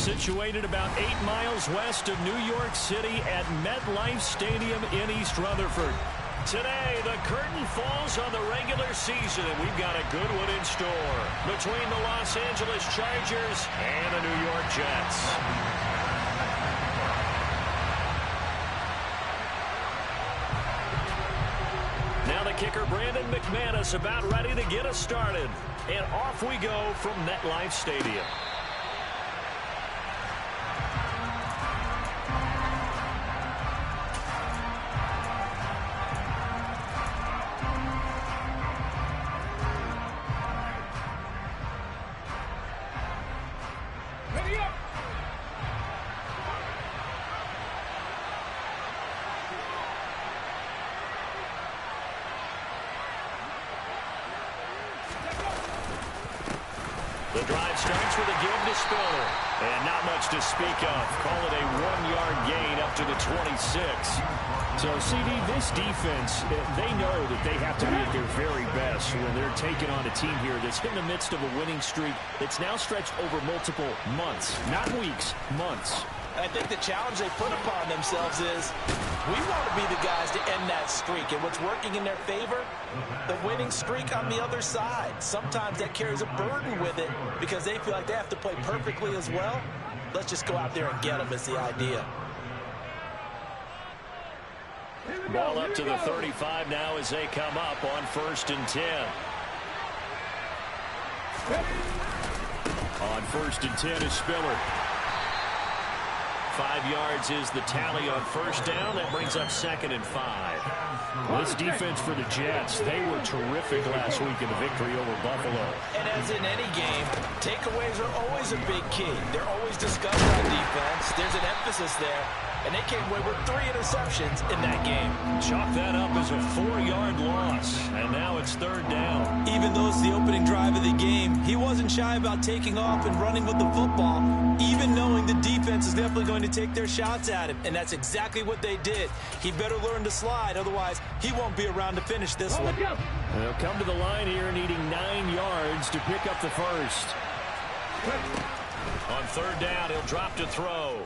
situated about 8 miles west of New York City at MetLife Stadium in East Rutherford. Today, the curtain falls on the regular season, and we've got a good one in store between the Los Angeles Chargers and the New York Jets. Now the kicker, Brandon McManus, about ready to get us started. And off we go from MetLife Stadium. The drive starts with a give to Spiller. And not much to speak of. Call it a 1-yard gain up to the 26. So, CD, this defense, they know that they have to be at their very best when they're taking on a team here that's in the midst of a winning streak that's now stretched over multiple months. Not weeks, months. I think the challenge they put upon themselves is we want to be the guys to end that streak. And what's working in their favor? The winning streak on the other side. Sometimes that carries a burden with it because they feel like they have to play perfectly as well. Let's just go out there and get them is the idea. Ball up to the 35 now as they come up on 1st and 10. On 1st and 10 is Spiller. 5 yards is the tally on 1st down. That brings up 2nd and 5. This defense for the Jets, they were terrific last week in the victory over Buffalo. And as in any game, takeaways are always a big key. They're always discussed on defense. There's an emphasis there. And they came away with 3 interceptions in that game. Chalk that up as a 4-yard loss. And now it's 3rd down. Even though it's the opening drive of the game, he wasn't shy about taking off and running with the football, even knowing the defense is definitely going to take their shots at him. And that's exactly what they did. He better learn to slide, otherwise he won't be around to finish this one. They'll come to the line here needing 9 yards to pick up the first. On 3rd down, he'll drop to throw.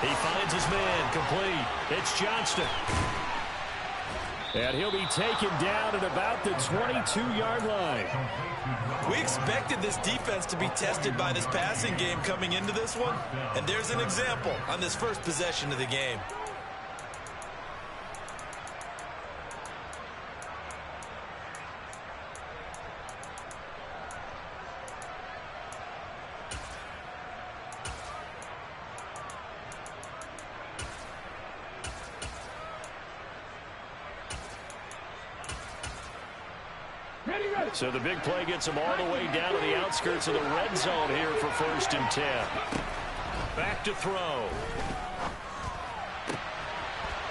He finds his man, complete. It's Johnston. And he'll be taken down at about the 22-yard line. We expected this defense to be tested by this passing game coming into this one. And there's an example on this first possession of the game. So the big play gets him all the way down to the outskirts of the red zone here for 1st and 10. Back to throw.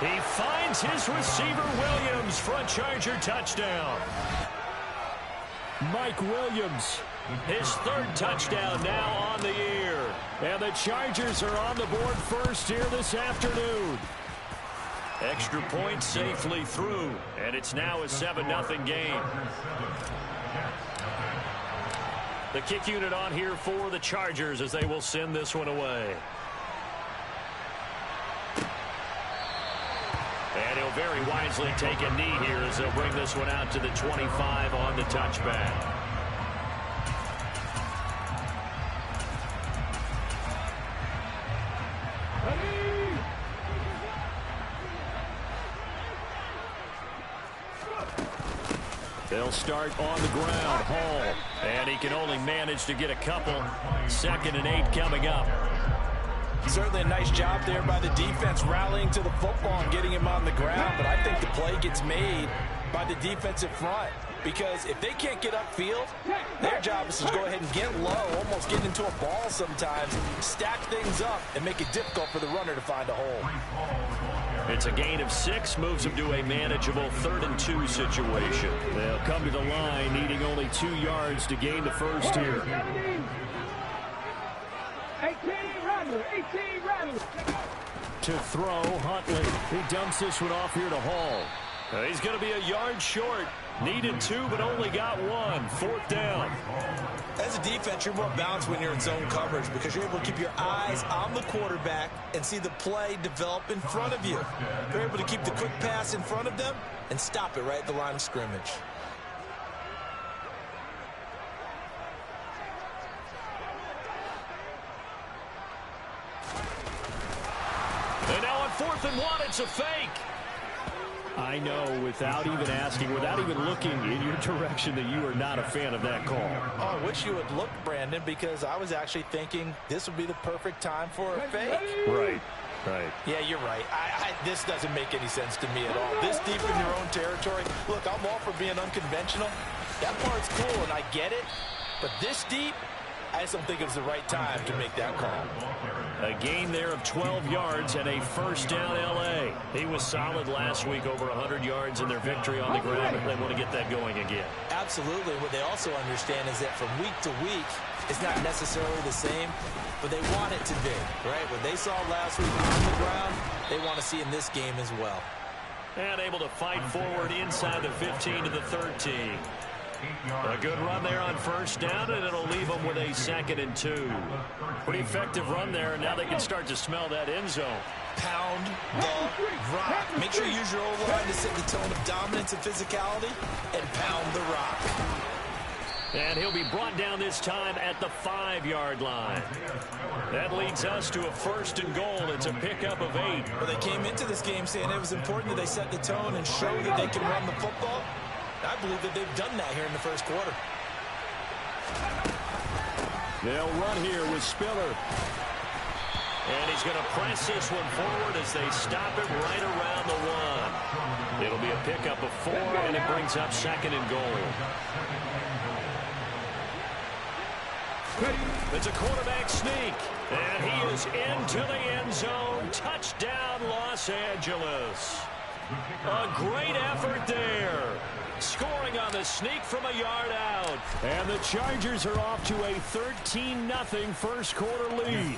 He finds his receiver, Williams, for a Charger touchdown. Mike Williams. His 3rd touchdown now on the year. And the Chargers are on the board first here this afternoon. Extra point safely through, and it's now a 7-0 game. The kick unit on here for the Chargers as they will send this one away. And he'll very wisely take a knee here as they'll bring this one out to the 25 on the touchback. They'll start on the ground. Hall. And he can only manage to get a couple. 2nd and 8 coming up. Certainly a nice job there by the defense rallying to the football and getting him on the ground. But I think the play gets made by the defensive front. Because if they can't get upfield, their job is to go ahead and get low, almost get into a ball sometimes, stack things up, and make it difficult for the runner to find a hole. It's a gain of 6, moves them to a manageable 3rd and 2 situation. They'll come to the line needing only 2 yards to gain the first here. 18 Rattler. To throw, Huntley. He dumps this one off here to Hall. He's going to be a yard short. Needed 2, but only got 1. 4th down. As a defense, you're more balanced when you're in zone coverage because you're able to keep your eyes on the quarterback and see the play develop in front of you. You're able to keep the quick pass in front of them and stop it right at the line of scrimmage. And now on 4th and 1, it's a fake. I know, without even asking, without even looking in your direction, that you are not a fan of that call. Oh, I wish you would look, Brandon, because I was actually thinking this would be the perfect time for a fake. Right. Yeah, you're right. This doesn't make any sense to me at all. This deep in your own territory. Look, I'm all for being unconventional. That part's cool, and I get it. But this deep, I just don't think it was the right time to make that call. A gain there of 12 yards and a 1st down L.A. He was solid last week, over 100 yards in their victory on the ground, and they want to get that going again. Absolutely. What they also understand is that from week to week, it's not necessarily the same, but they want it to be, right? What they saw last week on the ground, they want to see in this game as well. And able to fight forward inside the 15 to the 13. A good run there on 1st down, and it'll leave them with a 2nd and 2. Pretty effective run there, and now they can start to smell that end zone. Pound the rock. Make sure you use your O-line to set the tone of dominance and physicality, and pound the rock. And he'll be brought down this time at the 5-yard line. That leads us to a 1st and goal. It's a pickup of 8. Well, they came into this game saying it was important that they set the tone and show that they can run the football. I believe that they've done that here in the 1st quarter. They'll run here with Spiller. And he's going to press this one forward as they stop it right around the 1. It'll be a pickup of 4, and it brings up 2nd and goal. It's a quarterback sneak, and he is into the end zone. Touchdown, Los Angeles. A great effort there. Scoring on the sneak from a yard out. And the Chargers are off to a 13-0 1st quarter lead.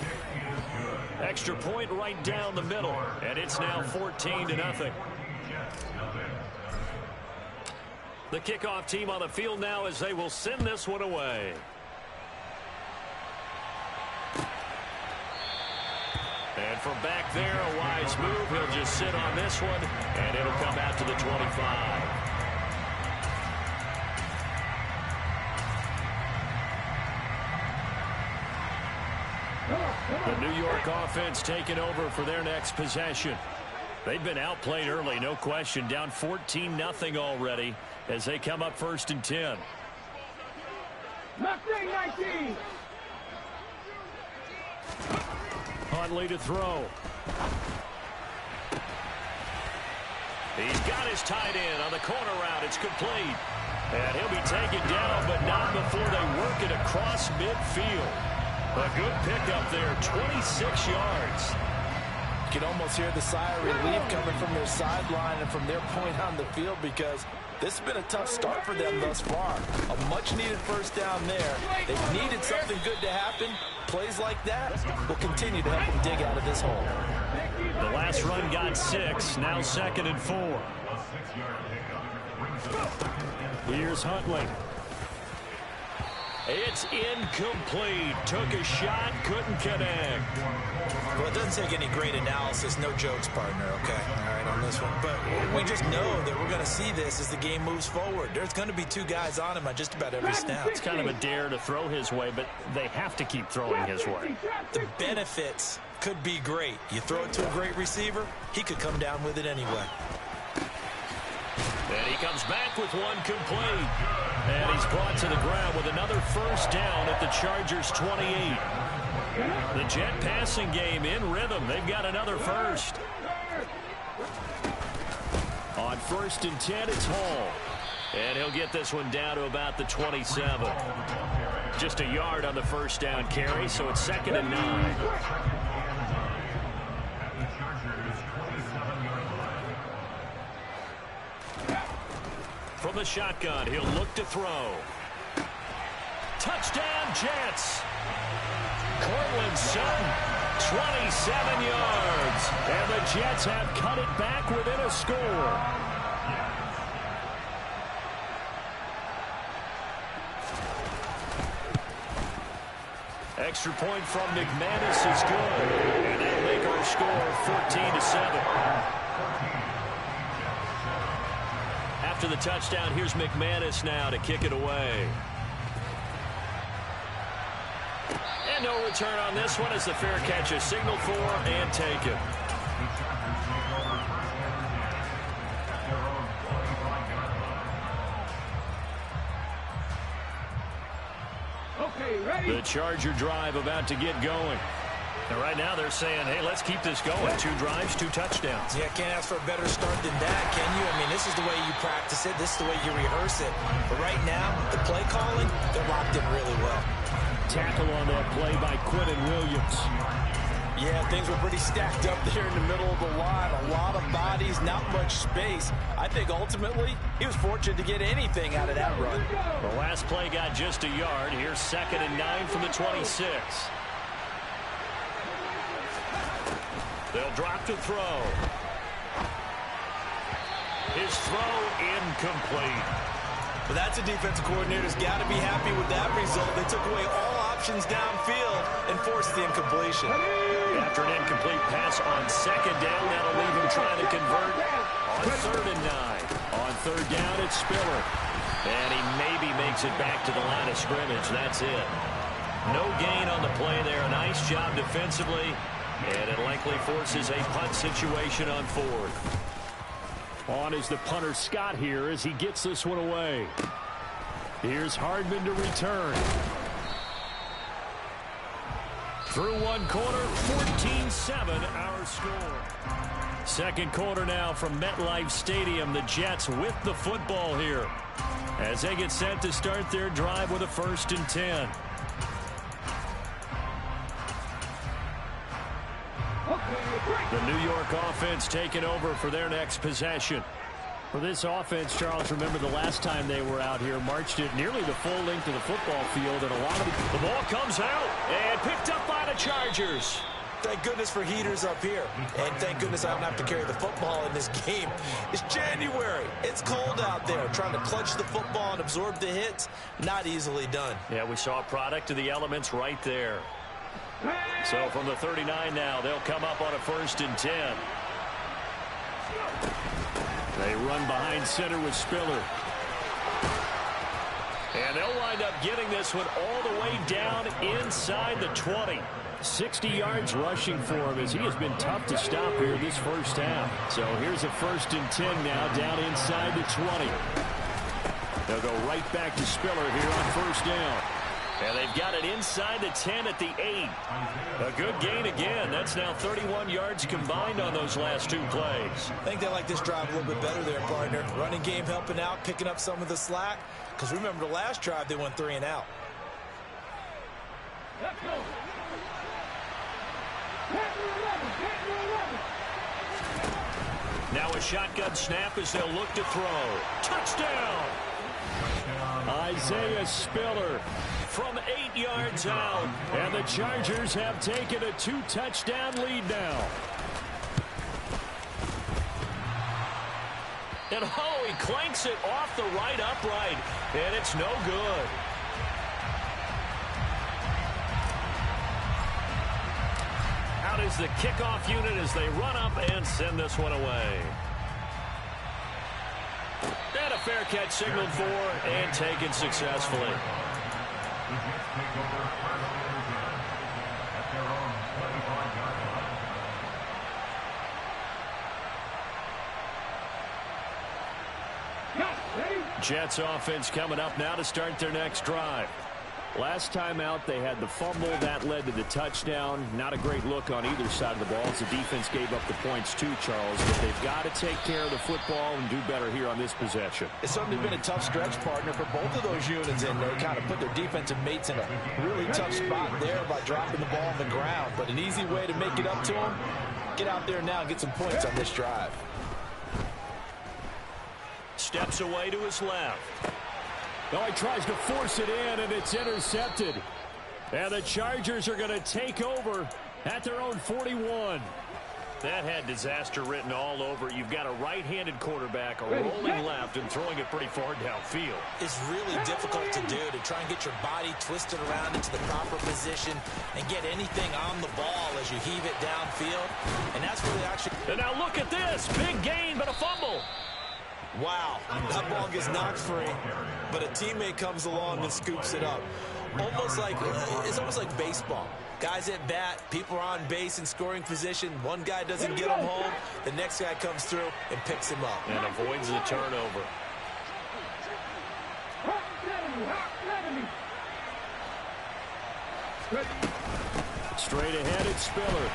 Extra point right down the middle, and it's now 14-0. The kickoff team on the field now as they will send this one away. And from back there, a wise move. He'll just sit on this one, and it'll come out to the 25. The New York offense taking over for their next possession. They've been outplayed early, no question. Down 14-0 already as they come up 1st and 10. Mustang 19. Huntley to throw. He's got his tight end on the corner route. It's complete. And he'll be taken down, but not before they work it across midfield. A good pickup there, 26 yards. You can almost hear the sigh of relief coming from their sideline and from their point on the field because this has been a tough start for them thus far. A much-needed 1st down there. They've needed something good to happen. Plays like that will continue to help them dig out of this hole. The last run got 6, now 2nd and 4. Here's Huntley. It's incomplete. Took a shot, couldn't connect. Well, it doesn't take any great analysis. No jokes, partner, okay? All right, on this one. But we just know that we're going to see this as the game moves forward. There's going to be 2 guys on him on just about every snap. It's kind of a dare to throw his way, but they have to keep throwing his way. The benefits could be great. You throw it to a great receiver, he could come down with it anyway. And he comes back with one complete. And he's brought to the ground with another 1st down at the Chargers' 28. The Jet passing game in rhythm. They've got another 1st. On 1st and 10, it's Hall. And he'll get this one down to about the 27. Just a yard on the 1st down carry, so it's 2nd and 9. From the shotgun, he'll look to throw. Touchdown, Jets. Cortland Sutton, 27 yards. And the Jets have cut it back within a score. Extra point from McManus is good. And that'll make our score 14-7. After the touchdown, here's McManus now to kick it away. And no return on this one as the fair catch is signaled for and taken. The Charger drive about to get going. And right now they're saying, hey, let's keep this going. 2 drives, 2 touchdowns. Yeah, can't ask for a better start than that, can you? I mean, this is the way you practice it. This is the way you rehearse it. But right now, the play calling, they're locked in really well. Tackle on that play by Quentin Williams. Yeah, things were pretty stacked up there in the middle of the line. A lot of bodies, not much space. I think ultimately he was fortunate to get anything out of that run. The last play got just a yard. Here's 2nd and 9 from the 26. They'll drop to throw. His throw incomplete. But that's a defensive coordinator's got to be happy with that result. They took away all options downfield and forced the incompletion. After an incomplete pass on 2nd down, that'll leave him trying to convert on 3rd and 9. On 3rd down, it's Spiller. And he maybe makes it back to the line of scrimmage. That's it. No gain on the play there. A nice job defensively. And it likely forces a punt situation on 4th. On is the punter Scott here as he gets this one away. Here's Hardman to return. Through 1 quarter, 14-7 our score. 2nd quarter now from MetLife Stadium. The Jets with the football here as they get set to start their drive with a 1st and 10. The New York offense taking over for their next possession. For this offense, Charles, remember the last time they were out here, marched it nearly the full length of the football field, and a lot of the ball comes out and picked up by the Chargers. Thank goodness for heaters up here. And thank goodness I don't have to carry the football in this game. It's January. It's cold out there. Trying to clutch the football and absorb the hits, not easily done. Yeah, we saw a product of the elements right there. So from the 39 now, they'll come up on a 1st and 10. They run behind center with Spiller. And they'll wind up getting this one all the way down inside the 20. 60 yards rushing for him as he has been tough to stop here this first half. So here's a 1st and 10 now down inside the 20. They'll go right back to Spiller here on 1st down. And they've got it inside the 10 at the 8. A good gain again. That's now 31 yards combined on those last 2 plays. I think they like this drive a little bit better there, partner. Running game helping out, picking up some of the slack. Because remember the last drive, they went 3 and out. Let's go. Now a shotgun snap as they'll look to throw. Touchdown! Isaiah Spiller from 8 yards out. And the Chargers have taken a 2-touchdown lead now. And oh, he clanks it off the right upright. And it's no good. Out is the kickoff unit as they run up and send this one away. And a fair catch signaled for and taken successfully. Jets offense coming up now to start their next drive. Last time out, they had the fumble. That led to the touchdown. Not a great look on either side of the ball as the defense gave up the points too, Charles. But they've got to take care of the football and do better here on this possession. It's certainly been a tough stretch, partner, for both of those units, and they kind of put their defensive mates in a really tough spot there by dropping the ball on the ground. But an easy way to make it up to them, get out there now and get some points on this drive. Steps away to his left. Oh, he tries to force it in, and it's intercepted. And the Chargers are going to take over at their own 41. That had disaster written all over it. You've got a right-handed quarterback, a rolling left, and throwing it pretty far downfield. It's really difficult to do, to try and get your body twisted around into the proper position and get anything on the ball as you heave it downfield. And that's really actually... And now look at this. Big gain, but a fumble. Wow, that ball gets knocked free, but a teammate comes along and scoops it up. It's almost like baseball. Guys at bat, people are on base in scoring position. One guy doesn't get him home. The next guy comes through and picks him up. And avoids the turnover. Straight ahead, it's Spiller.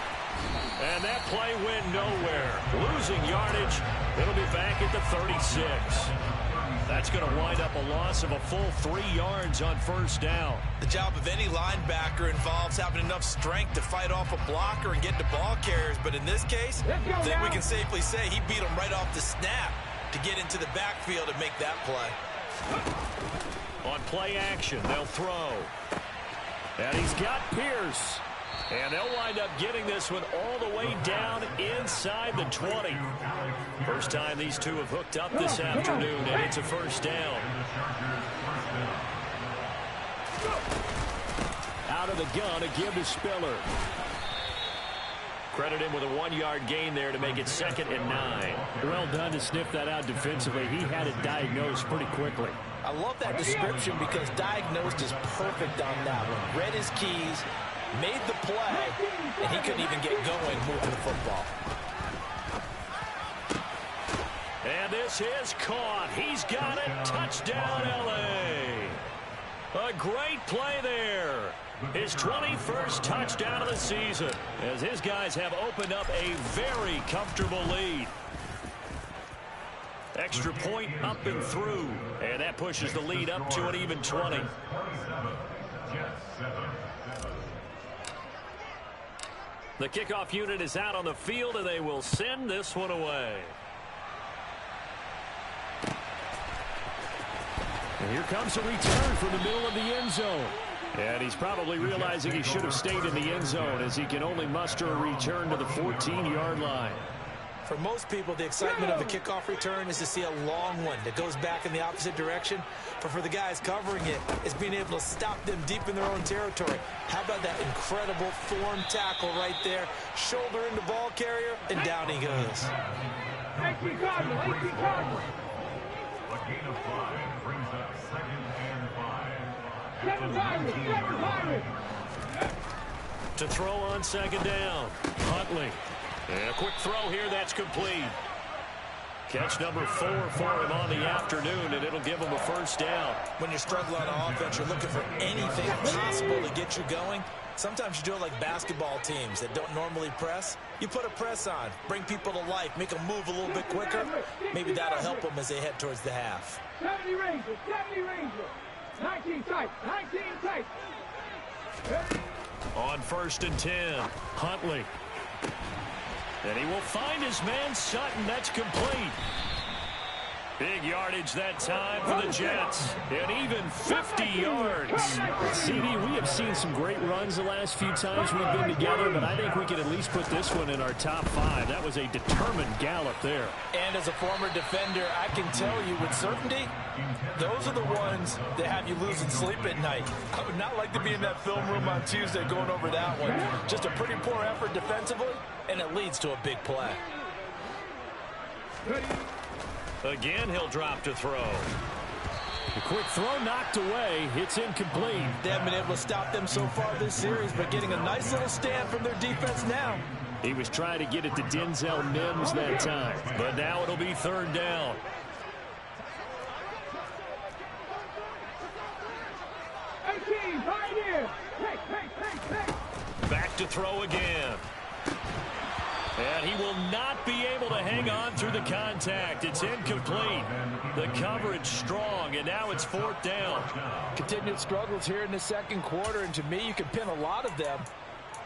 And that play went nowhere. Losing yardage. It'll be back at the 36. That's going to wind up a loss of a full 3 yards on first down. The job of any linebacker involves having enough strength to fight off a blocker and get to ball carriers. But in this case, I think we can safely say he beat him right off the snap to get into the backfield and make that play. On play action, they'll throw. And he's got Pierce. And they'll wind up getting this one all the way down inside the 20. First time these two have hooked up this afternoon, and it's a first down. Out of the gun, a give to Spiller. Credit him with a 1-yard gain there to make it 2nd and 9. Well done to sniff that out defensively. He had it diagnosed pretty quickly. I love that description because diagnosed is perfect on that one. Read his keys, made the play, and he couldn't even get going moving the football. And this is caught. He's got it. Touchdown, L.A. A great play there. His 21st touchdown of the season as his guys have opened up a very comfortable lead. Extra point up and through, and that pushes the lead up to an even 20. The kickoff unit is out on the field, and they will send this one away. And here comes a return from the middle of the end zone. And he's probably realizing he should have stayed in the end zone as he can only muster a return to the 14-yard line. For most people, the excitement of the kickoff return is to see a long one that goes back in the opposite direction. But for the guys covering it, it's being able to stop them deep in their own territory. How about that incredible form tackle right there? Shoulder into ball carrier, and down he goes. 18 Cardinal, 18 Cardinal. A gain of 5 brings up 2nd and 5. 7 Pirates, 7 Pirates. To throw on 2nd down, Huntley. And a quick throw here, that's complete. Catch number 4 for him on the afternoon, and it'll give him a first down. When you're struggling on offense, you're looking for anything possible to get you going. Sometimes you do it like basketball teams that don't normally press. You put a press on, bring people to life, make them move a little bit quicker. Maybe that'll help them as they head towards the half. 70 Rangers, 70 Rangers. 19 tight, 19 tight. On 1st and 10, Huntley. And he will find his man Sutton. That's complete. Big yardage that time for the Jets. And even 50 yards. CD, we have seen some great runs the last few times we've been together, but I think we can at least put this one in our top 5. That was a determined gallop there. And as a former defender, I can tell you with certainty, those are the ones that have you losing sleep at night. I would not like to be in that film room on Tuesday going over that one. Just a pretty poor effort defensively, and it leads to a big play. Again, he'll drop to throw. The quick throw knocked away. It's incomplete. They haven't been able to stop them so far this series, but getting a nice little stand from their defense now. He was trying to get it to Denzel Mims that time. But now it'll be 3rd down. Back to throw again. And he will not be able to hang on through the contact. It's incomplete. The coverage strong, and now it's 4th down. Continued struggles here in the 2nd quarter, and to me, you can pin a lot of them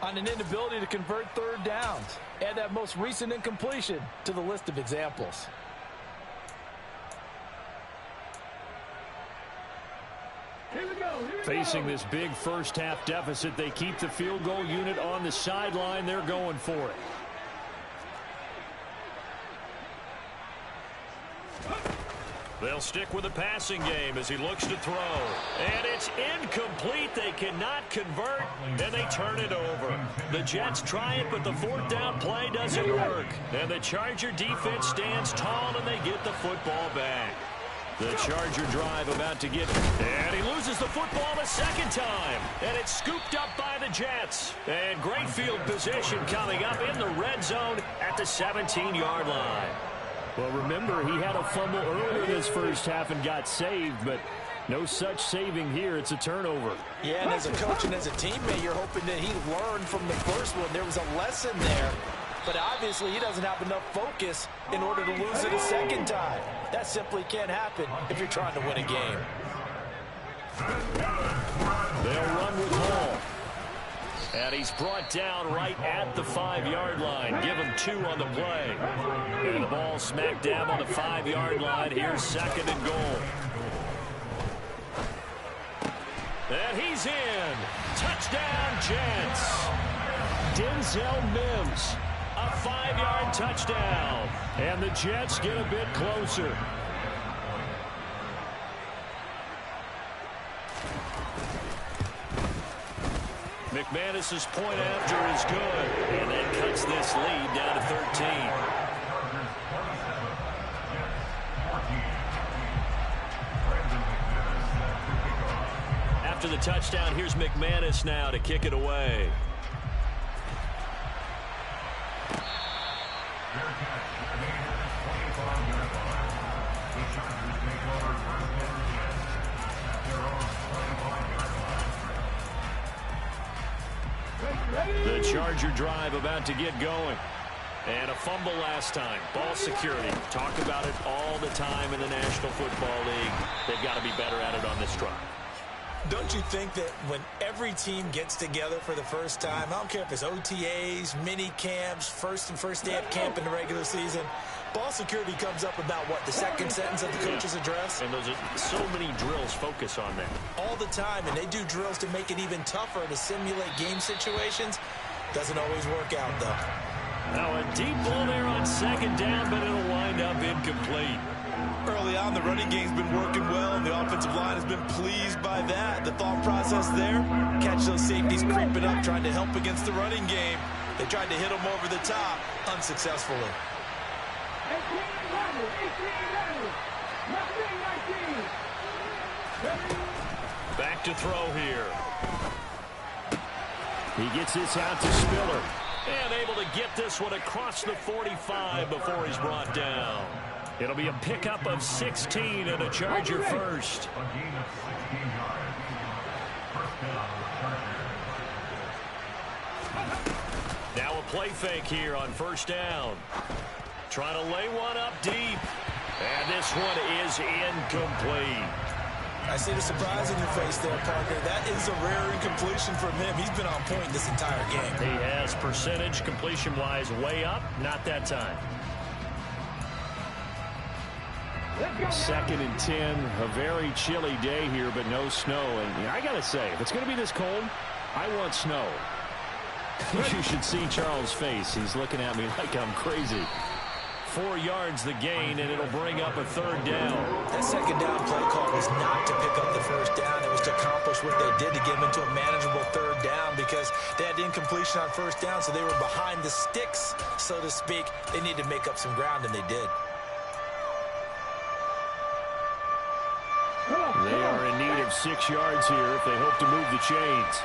on an inability to convert 3rd downs. Add that most recent incompletion to the list of examples. Facing this big first-half deficit, they keep the field goal unit on the sideline. They're going for it. They'll stick with the passing game as he looks to throw. And it's incomplete. They cannot convert, and they turn it over. The Jets try it, but the fourth down play doesn't work. And the Charger defense stands tall, and they get the football back. The Charger drive about to get, and he loses the football a second time. And it's scooped up by the Jets. And great field position coming up in the red zone at the 17-yard line. Well, remember, he had a fumble earlier this first half and got saved, but no such saving here. It's a turnover. Yeah, and as a coach and as a teammate, you're hoping that he learned from the first one. There was a lesson there, but obviously he doesn't have enough focus in order to lose it a second time. That simply can't happen if you're trying to win a game. They'll run with Hall. And he's brought down right at the 5-yard line. Give him 2 on the play. And the ball smacked down on the 5-yard line. Here's 2nd and goal. And he's in. Touchdown, Jets. Denzel Mims. A 5-yard touchdown. And the Jets get a bit closer. McManus's point after is good. And that cuts this lead down to 13. After the touchdown, here's McManus now to kick it away. The Charger drive about to get going. And a fumble last time. Ball security. Talk about it all the time in the National Football League. They've got to be better at it on this drive. Don't you think that when every team gets together for the first time, I don't care if it's OTAs, mini camps, first day of camp in the regular season, ball security comes up about, what, the second sentence of the coach's address? And those are so many drills focus on that. All the time, and they do drills to make it even tougher to simulate game situations. Doesn't always work out, though. Now a deep ball there on 2nd down, but it'll wind up incomplete. Early on, the running game's been working well, and the offensive line has been pleased by that. The thought process there, catch those safeties creeping up, trying to help against the running game. They tried to hit them over the top, unsuccessfully. 18-11, 18-19. Back to throw here. He gets this out to Spiller. And able to get this one across the 45 before he's brought down. It'll be a pickup of 16 and a Charger first. A gain of 16 yards. First down, Chargers. Now a play fake here on 1st down. Trying to lay one up deep. And this one is incomplete. I see the surprise in your face there, Parker. That is a rare incompletion from him. He's been on point this entire game. He has percentage completion-wise way up. Not that time. 2nd and 10. A very chilly day here, but no snow. And I got to say, if it's going to be this cold, I want snow. You should see Charles' face. He's looking at me like I'm crazy. 4 yards the gain, and it'll bring up a 3rd down. That 2nd down play call was not to pick up the 1st down. It was to accomplish what they did to get them into a manageable 3rd down because they had incompletion on 1st down, so they were behind the sticks, so to speak. They needed to make up some ground, and they did. They are in need of 6 yards here if they hope to move the chains.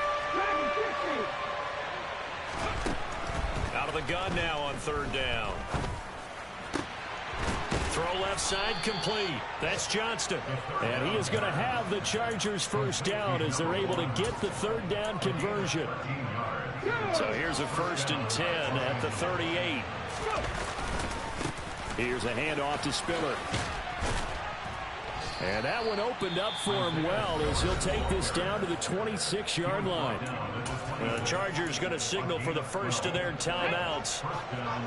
Out of the gun now on 3rd down. Throw left side complete. That's Johnston. And he is going to have the Chargers first down as they're able to get the 3rd down conversion. So here's a 1st and 10 at the 38. Here's a handoff to Spiller. And that one opened up for him well as he'll take this down to the 26-yard line. The Chargers going to signal for the first of their timeouts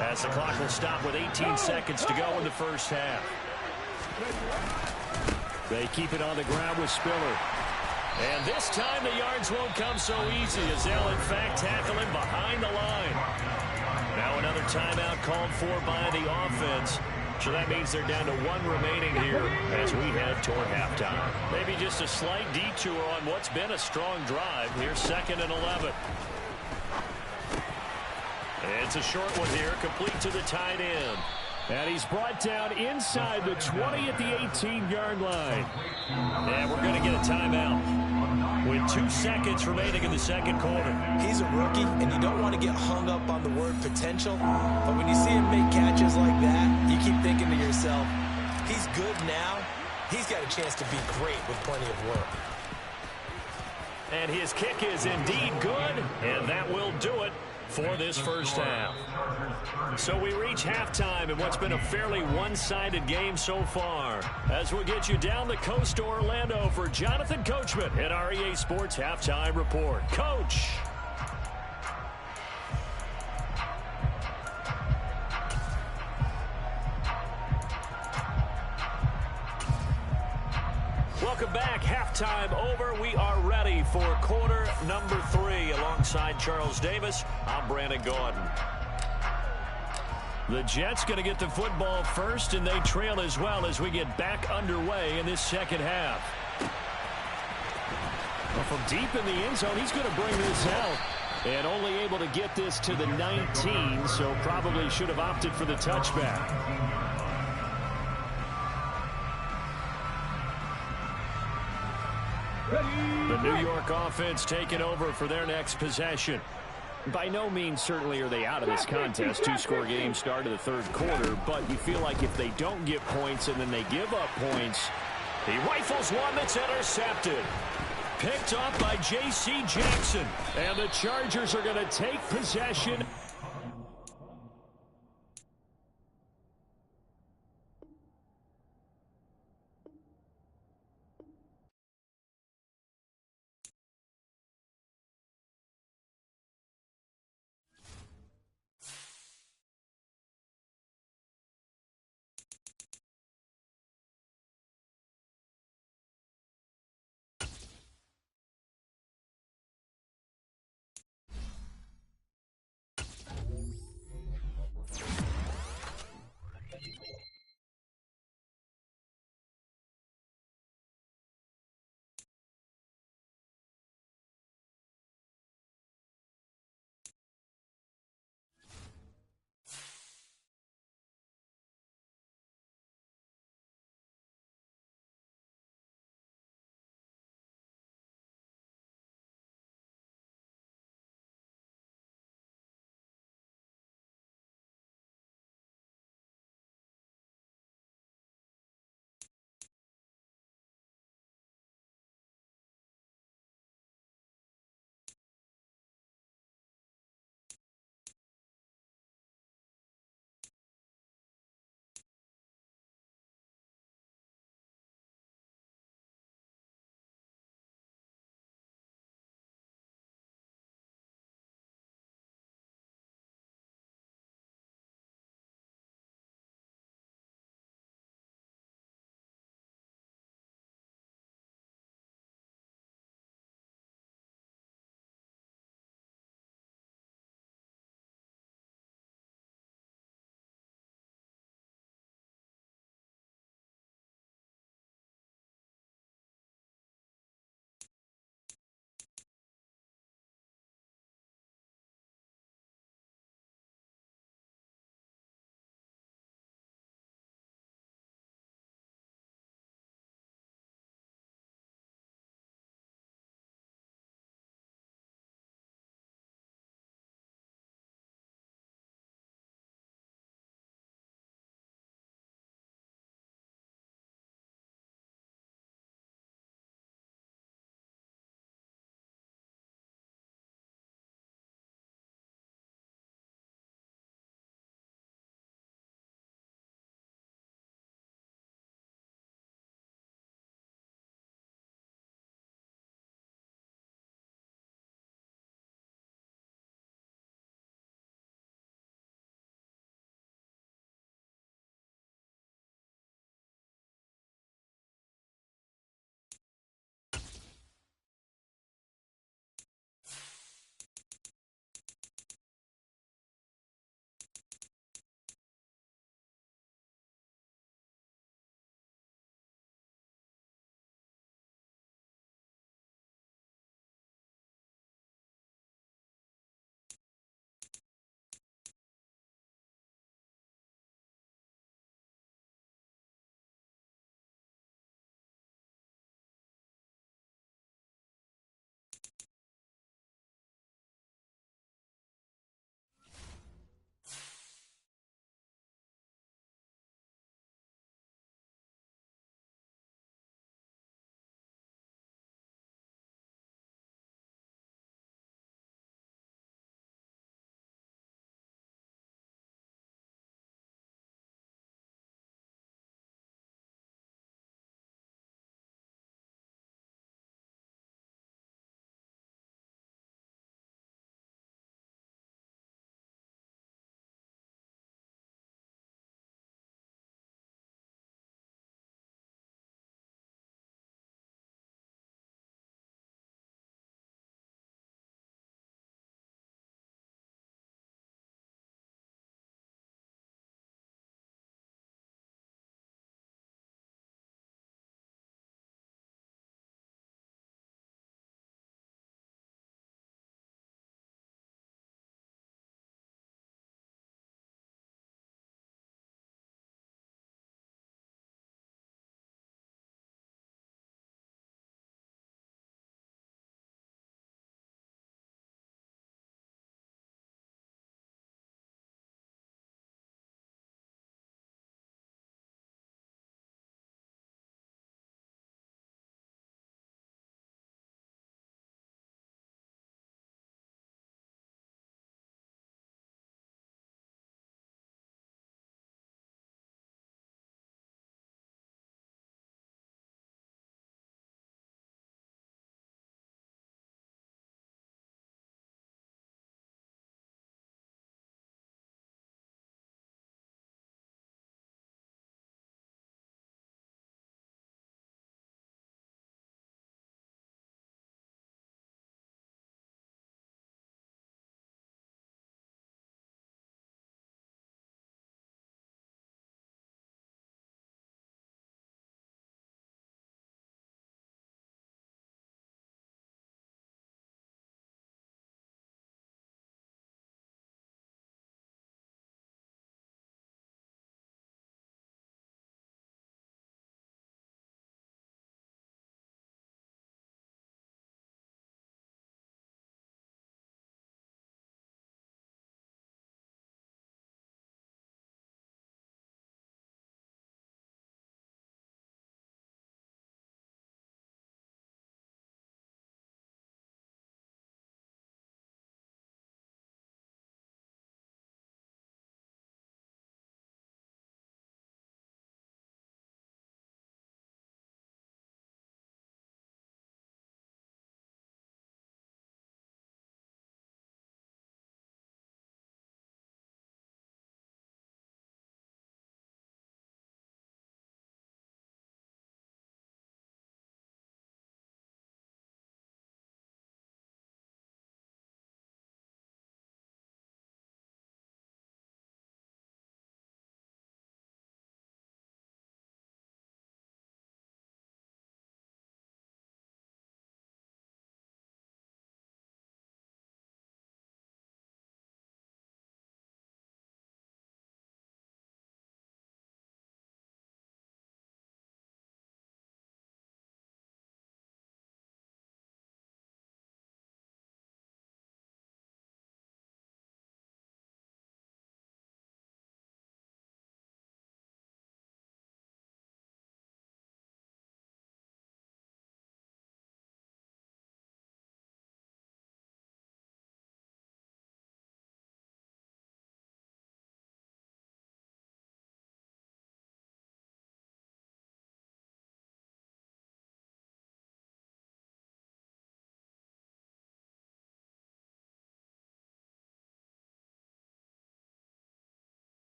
as the clock will stop with 18 seconds to go in the first half. They keep it on the ground with Spiller. And this time the yards won't come so easy as they'll in fact tackle him behind the line. Now another timeout called for by the offense. So that means they're down to 1 remaining here as we head toward halftime. Maybe just a slight detour on what's been a strong drive. Here's 2nd and 11. It's a short one here, complete to the tight end. And he's brought down inside the 20 at the 18-yard line. And we're going to get a timeout with 2 seconds remaining in the second quarter. He's a rookie, and you don't want to get hung up on the word potential. But when you see him make catches like that, you keep thinking to yourself, he's good now. He's got a chance to be great with plenty of work. And his kick is indeed good, and that will do it for this first half. So we reach halftime in what's been a fairly one-sided game so far. As we'll get you down the coast to Orlando for Jonathan Coachman at our EA Sports Halftime Report. Coach. Welcome back. Halftime over. We are ready for quarter number 3. Alongside Charles Davis, I'm Brandon Gordon. The Jets going to get the football first, and they trail as well as we get back underway in this second half. Well, from deep in the end zone, he's going to bring this out. And only able to get this to the 19, so probably should have opted for the touchback. The New York offense taking over for their next possession. By no means certainly are they out of this contest. 2-score game start of the third quarter, but you feel like if they don't get points and then they give up points, he rifles one that's intercepted. Picked off by J.C. Jackson. And the Chargers are going to take possession